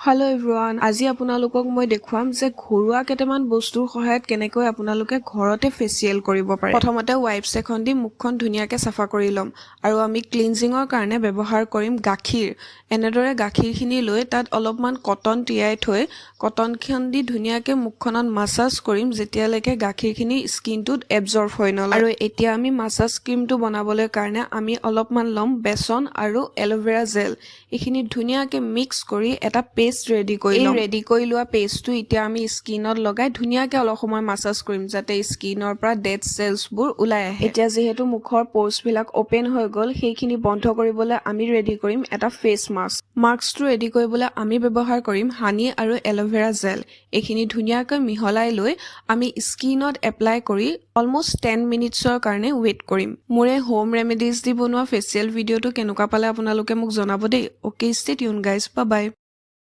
Hello everyone, আজি আপোনালোকক মই দেখুৱাম যে ঘৰুৱা কেইটামান বস্তুৰ সহায়ত কেনেকৈ আপোনালোকে ঘৰতে ফেচিয়েল কৰিব পাৰে। প্ৰথমতে ওয়াইপছ এখন দি মুখখন ধুনীয়াকৈ সাফা কৰি লম আৰু আমি ক্লিনজিংৰ কাৰণে ব্যৱহাৰ কৰিম গাখীৰ। এনেদৰে গাখীৰখিনি লৈ তাত অলপমান কটন তিয়াই থৈ কটনখন দি ধুনীয়াকৈ মুখখনত মাসাজ কৰিম যেতিয়ালৈকে গাখীৰখিনি স্কিনটোত এবজৰ্ব হৈ নলয়। আৰু এতিয়া আমি মাসাজ ক্ৰীমটো বনাবলৈ কাৰণে আমি অলপমান লম বেসন আৰু এলোভেৰা জেল। এইখিনি ধুনীয়াকৈ মিক্স কৰি এটা পেষ্ট ৰেডি কৰি লম। ৰেডি কৰি লোৱা পেষ্টটো এতিয়া আমি স্কিনত লগাই ধুনীয়াকৈ অলপ সময় মাসাজ কৰিম যাতে স্কিনৰ পৰা ডেড সেলছবোৰ ওলাই আহে। এতিয়া যেহেতু মুখৰ পোৰ্ছবিলাক ওপেন হৈ গ'ল সেইখিনি বন্ধ কৰিবলৈ আমি ৰেডি কৰিম এটা ফেস মাস্ক। মাস্কটো ৰেডি কৰিবলৈ আমি ব্যৱহাৰ কৰিম হানি আৰু এলোভেৰা জেল। এইখিনি ধুনীয়াকৈ মিহলাই লৈ আমি স্কিনত এপ্লাই কৰি অলমোষ্ট 10 মিনিটছৰ কাৰণে ৱেইট কৰিম। মোৰে হোম ৰেমেডিজ দি বনোৱা ফেচিয়েল ভিডিঅ'টো কেনেকুৱা পালে আপোনালোকে মোক জনাব দেই। Okay, stay tune guys, bye bye.